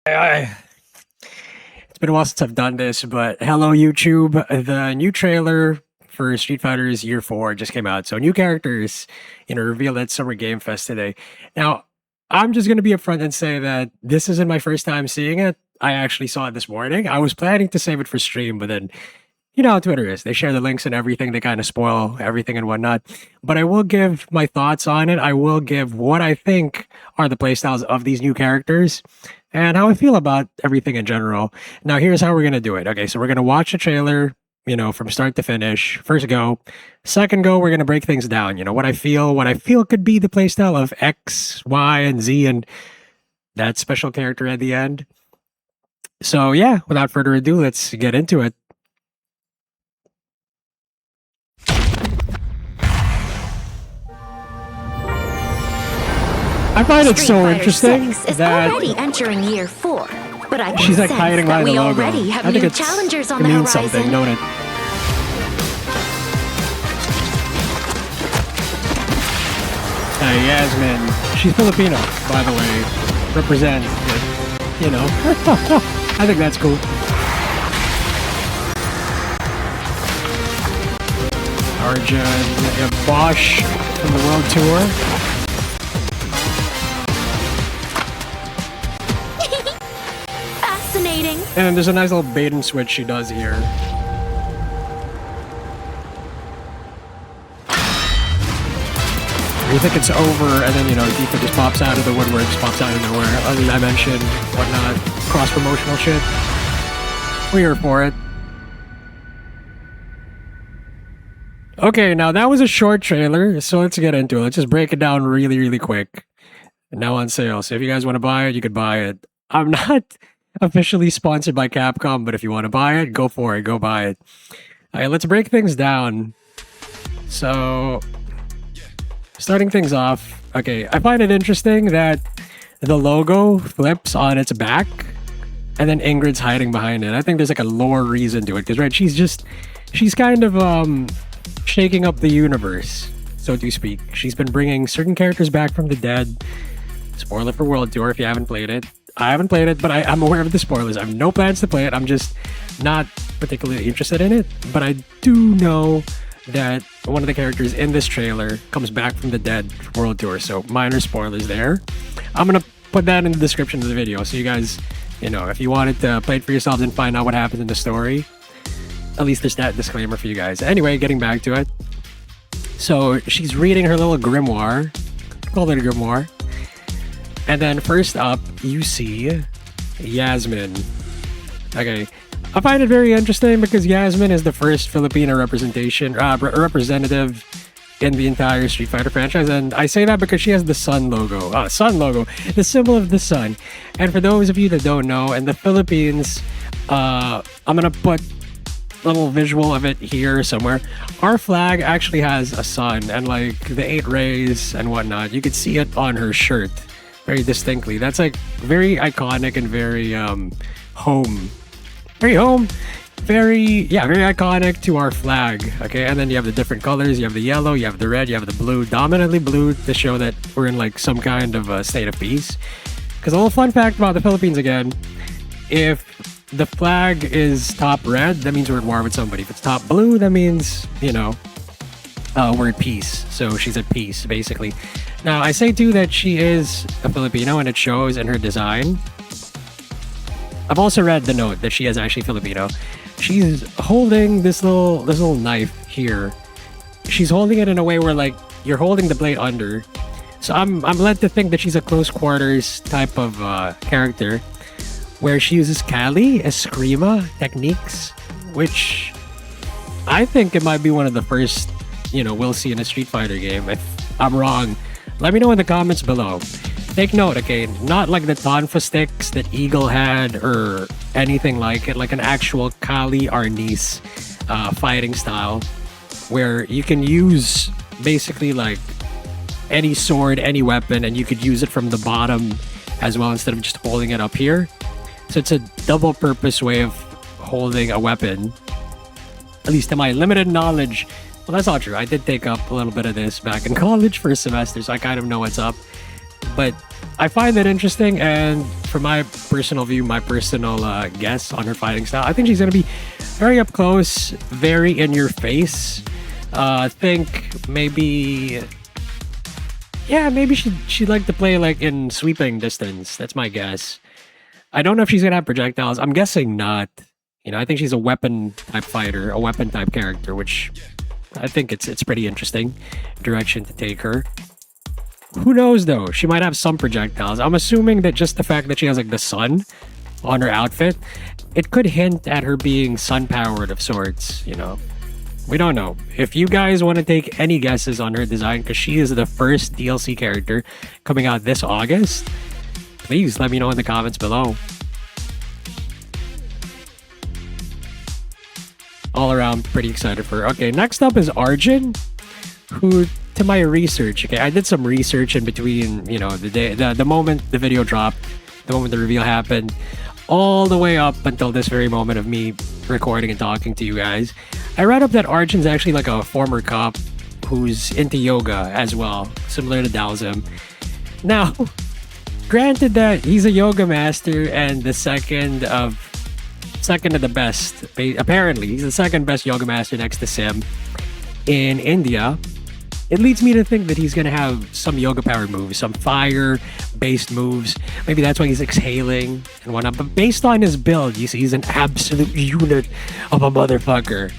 I, it's been a while since I've done this, but hello YouTube. The new trailer for Street Fighter's Year 4 just came out. So new characters, revealed at Summer Game Fest today. Now, I'm just gonna be upfront and say that this isn't my first time seeing it. I actually saw it this morning. I was planning to save it for stream, but then you know how Twitter is. They share the links and everything. They kind of spoil everything and whatnot. But I will give my thoughts on it. I will give what I think are the playstyles of these new characters and how I feel about everything in general. Now, here's how we're going to do it. Okay, so we're going to watch a trailer, from start to finish. First go. Second go, we're going to break things down. What I feel could be the playstyle of X, Y, and Z, and that special character at the end. So, yeah, without further ado, let's get into it. I find it so interesting that already entering year 4, but I she's like hiding behind the logo. Already have I think new it's challengers on it the means horizon. something, don't it? Yasmin, she's Filipino, by the way. Represent, I think that's cool. Arjun, you have Bosch from the World Tour. Fascinating. And there's a nice little bait and switch she does here. You think it's over, and then, Deepa just pops out of the woodworks, pops out of nowhere. Other dimension, whatnot, cross-promotional shit. We're here for it. Okay, now that was a short trailer, so let's get into it. Let's just break it down really, really quick. Now on sale, so if you guys want to buy it, you could buy it. I'm not officially sponsored by Capcom, but if you want to buy it, go for it. Go buy it. All right, let's break things down. So, starting things off, okay, I find it interesting that the logo flips on its back, and then Ingrid's hiding behind it. I think there's like a lore reason to it, because, right, she's kind of, shaking up the universe, so to speak. She's been bringing certain characters back from the dead. Spoiler for World Tour if you haven't played it. I haven't played it, but I'm aware of the spoilers. I have no plans to play it. I'm just not particularly interested in it. But I do know that one of the characters in this trailer comes back from the dead for World Tour, so minor spoilers there. I'm gonna put that in the description of the video, so you guys, if you wanted to play it for yourselves and find out what happens in the story, at least there's that disclaimer for you guys. Anyway, getting back to it. So she's reading her little grimoire. Call it a grimoire. And then first up, you see Yasmin. Okay. I find it very interesting because Yasmin is the first Filipino representation, representative in the entire Street Fighter franchise. And I say that because she has the sun logo. The symbol of the sun. And for those of you that don't know, in the Philippines, I'm going to put little visual of it here somewhere. Our flag actually has a sun and like the 8 rays and whatnot. You could see it on her shirt very distinctly. That's like very iconic and very very iconic to our flag. Okay, and then you have the different colors. You have the yellow, you have the red, you have the blue, dominantly blue to show that we're in like some kind of a state of peace. Because a little fun fact about the Philippines again, if the flag is top red, that means we're at war with somebody. If it's top blue, that means, we're at peace. So she's at peace, basically. Now, I say too that she is a Filipino, and it shows in her design. I've also read the note that she is actually Filipino. She's holding this little knife here. She's holding it in a way where, like, you're holding the blade under. So I'm led to think that she's a close quarters type of character, where she uses Kali, Eskrima techniques, which I think it might be one of the first, we'll see in a Street Fighter game. If I'm wrong, let me know in the comments below. Take note, okay, not like the Tonfa sticks that Eagle had or anything like it, like an actual Kali Arnis fighting style, where you can use basically like any sword, any weapon, and you could use it from the bottom as well instead of just holding it up here. So it's a double purpose way of holding a weapon. At least to my limited knowledge. Well, that's not true. I did take up a little bit of this back in college for a semester, so I kind of know what's up. But I find that interesting, and for my personal view, my personal guess on her fighting style, I think she's going to be very up close, very in your face. I think maybe, yeah, maybe she'd like to play like in sweeping distance. That's my guess. I don't know if she's going to have projectiles. I'm guessing not. You know, I think she's a weapon type fighter, a weapon type character, which I think it's pretty interesting direction to take her. Who knows though? She might have some projectiles. I'm assuming that just the fact that she has like the sun on her outfit, it could hint at her being sun powered of sorts, you know. We don't know. If you guys want to take any guesses on her design, because she is the first DLC character coming out this August, please let me know in the comments below. All around pretty excited for her. Okay, next up is Arjun, who, to my research, okay, I did some research in between, you know, the moment the video dropped, the moment the reveal happened, all the way up until this very moment of me recording and talking to you guys. I read up that Arjun's actually like a former cop who's into yoga as well, similar to Dalzim. Now, granted that he's a yoga master and the second of the best, apparently he's the second best yoga master next to Sim in India. It leads me to think that he's gonna have some yoga powered moves, some fire based moves. Maybe that's why he's exhaling and whatnot. But based on his build, you see he's an absolute unit of a motherfucker.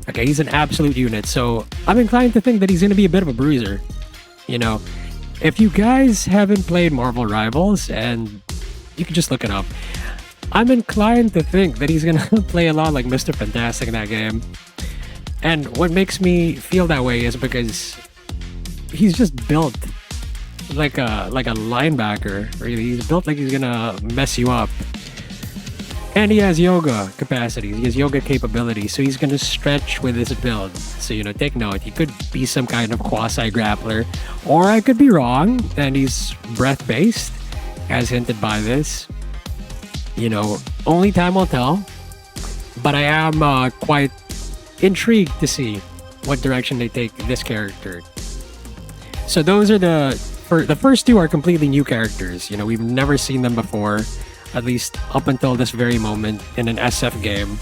Okay, he's an absolute unit. So I'm inclined to think that he's gonna be a bit of a bruiser. You know, if you guys haven't played Marvel Rivals, and you can just look it up, I'm inclined to think that he's gonna play a lot like Mr. Fantastic in that game. And what makes me feel that way is because he's just built like a linebacker, really. He's built like he's gonna mess you up. And he has yoga capacities, he has yoga capabilities, so he's gonna stretch with his build. So, you know, take note, he could be some kind of quasi-grappler, or I could be wrong, and he's breath-based, as hinted by this. You know, only time will tell. But I am quite intrigued to see what direction they take this character. So those are the first two are completely new characters. You know, we've never seen them before, at least up until this very moment in an SF game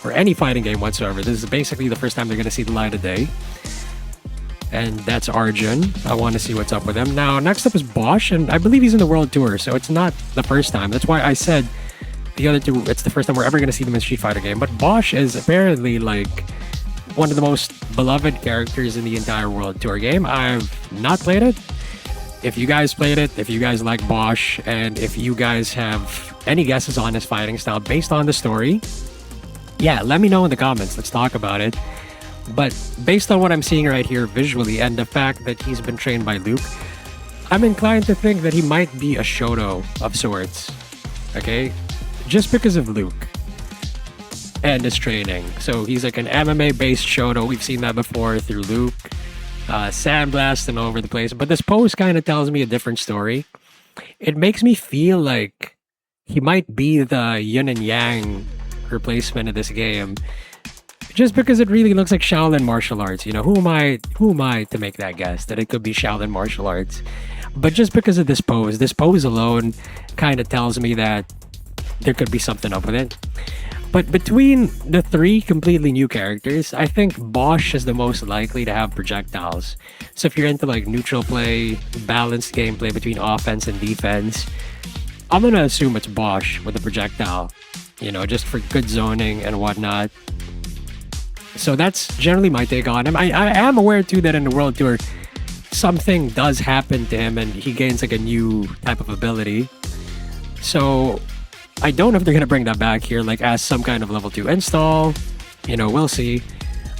or any fighting game whatsoever. This is basically the first time they're going to see the light of day. And that's Arjun. I want to see what's up with him. Now, next up is Bosch, and I believe he's in the World Tour, so it's not the first time. That's why I said the other two, it's the first time we're ever going to see them in a Street Fighter game. But Bosch is apparently like one of the most beloved characters in the entire World Tour game. I've not played it. If you guys played it, if you guys like Bosch, and if you guys have any guesses on his fighting style based on the story, yeah, let me know in the comments. Let's talk about it. But based on what I'm seeing right here visually and the fact that he's been trained by Luke, I'm inclined to think that he might be a Shoto of sorts. Okay? Just because of Luke and his training. So he's like an MMA-based Shoto. We've seen that before through Luke. Sandblast and all over the place. But this pose kind of tells me a different story. It makes me feel like he might be the yin and yang replacement of this game. Just because it really looks like Shaolin martial arts. You know, who am I to make that guess that it could be Shaolin martial arts? But just because of this pose alone kind of tells me that there could be something up with it. But between the three completely new characters, I think Bosch is the most likely to have projectiles. So if you're into like neutral play, balanced gameplay between offense and defense, I'm gonna assume it's Bosch with a projectile. You know, just for good zoning and whatnot. So that's generally my take on him. I am aware too that in the World Tour, something does happen to him and he gains like a new type of ability. So I don't know if they're going to bring that back here, like as some kind of level 2 install. You know, we'll see.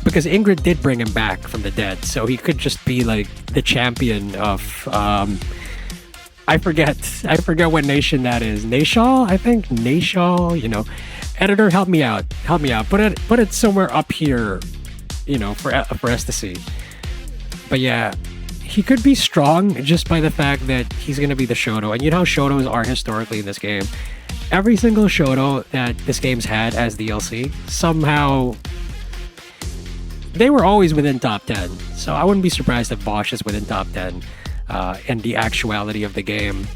Because Ingrid did bring him back from the dead, so he could just be like the champion of I forget what nation that is. Nashal, I think. Nashal, you know. Editor, help me out. Put it somewhere up here, you know, for us to see. But yeah, he could be strong just by the fact that he's gonna be the Shoto. And you know how Shotos are historically in this game. Every single Shoto that this game's had as DLC, somehow they were always within top 10. So I wouldn't be surprised if Bosch is within top 10. in the actuality of the game.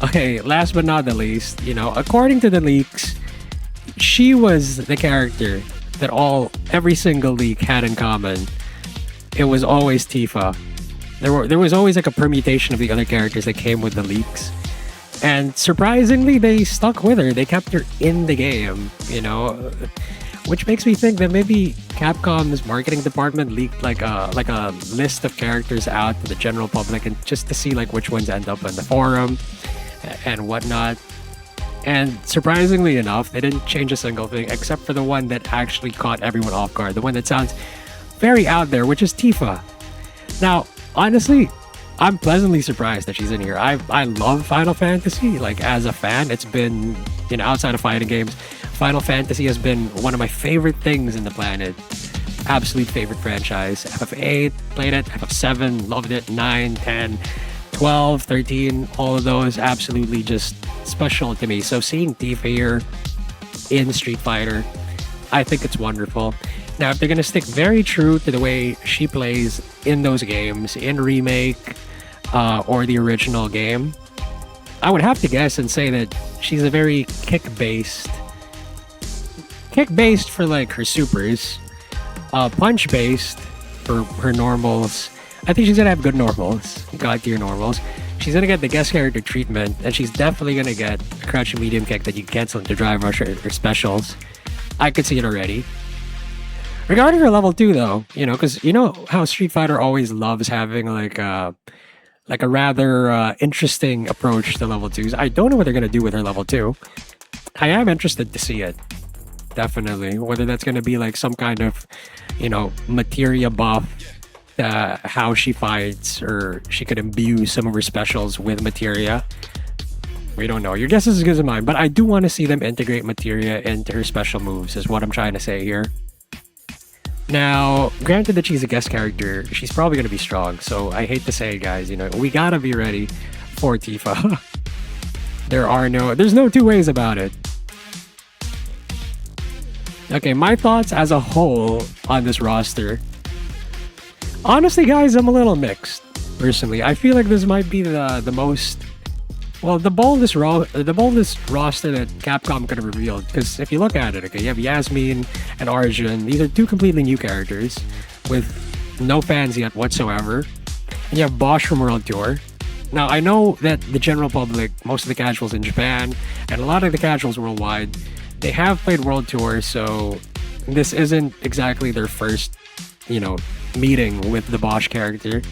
Okay, last but not the least, according to the leaks, she was the character that every single leak had in common. It was always Tifa. There was always like a permutation of the other characters that came with the leaks. And surprisingly, they stuck with her. They kept her in the game, which makes me think that maybe Capcom's marketing department leaked like a list of characters out to the general public, and just to see like which ones end up on the forum and whatnot. And surprisingly enough, they didn't change a single thing except for the one that actually caught everyone off guard, the one that sounds very out there, which is Tifa. Now, honestly, I'm pleasantly surprised that she's in here. I love Final Fantasy. Like, as a fan, it's been, outside of fighting games, Final Fantasy has been one of my favorite things in the planet. Absolute favorite franchise. FF8, played it. FF7, loved it. 9, 10, 12, 13, all of those absolutely just special to me. So seeing Tifa here in Street Fighter, I think it's wonderful. Now, if they're going to stick very true to the way she plays in those games, in Remake or the original game, I would have to guess and say that she's a very kick-based for like her supers, punch-based for her normals. I think she's going to have good normals, god tier normals. She's going to get the guest character treatment, and she's definitely going to get a crouch and medium kick that you can cancel into drive rush or specials. I could see it already. Regarding her level 2 though, because how Street Fighter always loves having like a rather interesting approach to level 2s. I don't know what they're going to do with her level 2. I am interested to see it. Definitely. Whether that's going to be like some kind of, materia buff, how she fights, or she could imbue some of her specials with materia. We don't know. Your guess is as good as mine, but I do want to see them integrate materia into her special moves, is what I'm trying to say here. Now, granted that she's a guest character, she's probably going to be strong. So I hate to say it, guys, we gotta be ready for Tifa. There's no two ways about it. Okay, my thoughts as a whole on this roster. Honestly, guys, I'm a little mixed. Personally, I feel like this might be the most, the boldest roster that Capcom could have revealed. Because if you look at it, okay, you have Yasmin and Arjun. These are two completely new characters with no fans yet whatsoever. And you have Bosch from World Tour. Now, I know that the general public, most of the casuals in Japan, and a lot of the casuals worldwide, they have played World Tour, so this isn't exactly their first, meeting with the Bosch character.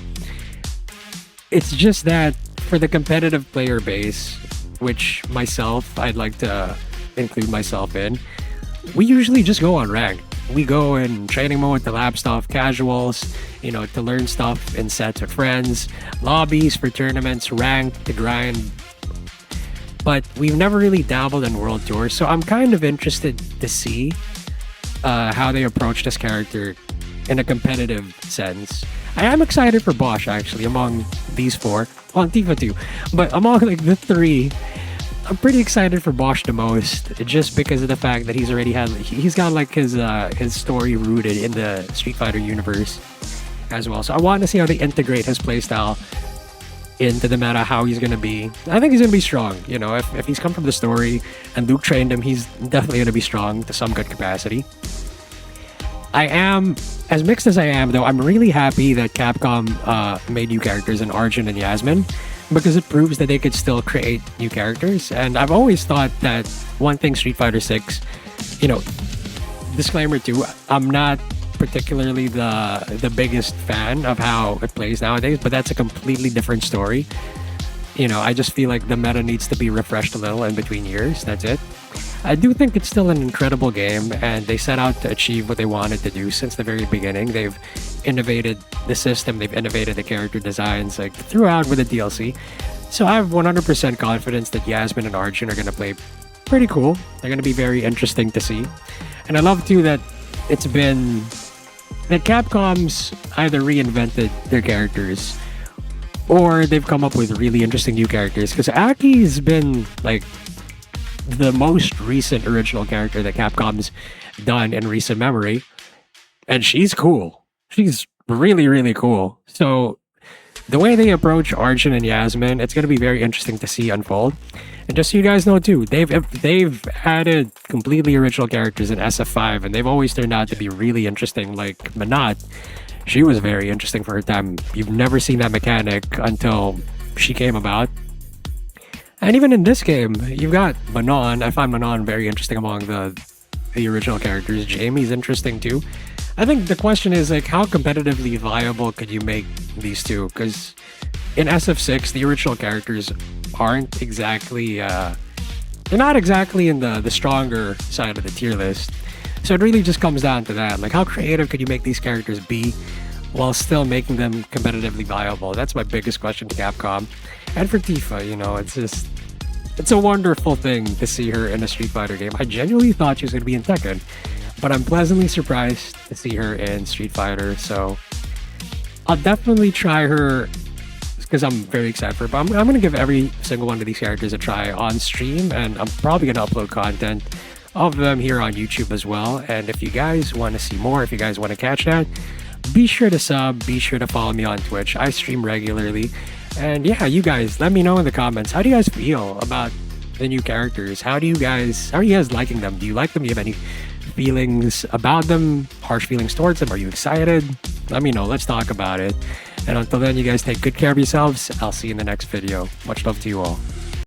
It's just that for the competitive player base, which I'd like to include myself in, we usually just go on rank. We go in training mode to lab stuff, casuals, to learn stuff in sets with friends, lobbies for tournaments, rank to grind. But we've never really dabbled in World Tour, so I'm kind of interested to see how they approach this character in a competitive sense. I am excited for Bosch, actually, among these four. Well, Tifa too. But among like the three, I'm pretty excited for Bosch the most, just because of the fact that he's got like his story rooted in the Street Fighter universe as well. So I want to see how they integrate his playstyle into the meta, how he's going to be. I think he's going to be strong. If he's come from the story and Luke trained him, he's definitely going to be strong to some good capacity. I am, as mixed as I am, though, I'm really happy that Capcom made new characters in Arjun and Yasmin, because it proves that they could still create new characters. And I've always thought that one thing Street Fighter 6, disclaimer too, I'm not particularly the biggest fan of how it plays nowadays, but that's a completely different story. I just feel like the meta needs to be refreshed a little in between years. That's it. I do think it's still an incredible game, and they set out to achieve what they wanted to do since the very beginning. They've innovated the system, they've innovated the character designs, like throughout with the DLC. So I have 100% confidence that Yasmin and Arjun are going to play pretty cool. They're going to be very interesting to see. And I love too that that Capcom's either reinvented their characters or they've come up with really interesting new characters. Because Aki's been like the most recent original character that Capcom's done in recent memory, and she's cool. She's really, really cool. So the way they approach Arjun and Yasmin, it's gonna be very interesting to see unfold. And just so you guys know too, they've added completely original characters in SF5, and they've always turned out to be really interesting. Like Manat, she was very interesting for her time. You've never seen that mechanic until she came about. And even in this game, you've got Manon. I find Manon very interesting among the original characters. Jamie's interesting too. I think the question is like, how competitively viable could you make these two? Because in SF6, the original characters aren't exactly they're not exactly in the stronger side of the tier list. So it really just comes down to that. Like, how creative could you make these characters be while still making them competitively viable? That's my biggest question to Capcom. And for Tifa, you know, it's a wonderful thing to see her in a Street Fighter game. I genuinely thought she was going to be in Tekken, but I'm pleasantly surprised to see her in Street Fighter. So I'll definitely try her because I'm very excited for it. But I'm going to give every single one of these characters a try on stream, and I'm probably going to upload content of them here on YouTube as well. And if you guys want to see more, if you guys want to catch that, be sure to sub, be sure to follow me on Twitch. I stream regularly. And yeah, you guys, let me know in the comments. How do you guys feel about the new characters? How are you guys liking them? Do you like them? Do you have any feelings about them? Harsh feelings towards them? Are you excited? Let me know. Let's talk about it. And until then, you guys take good care of yourselves. I'll see you in the next video. Much love to you all.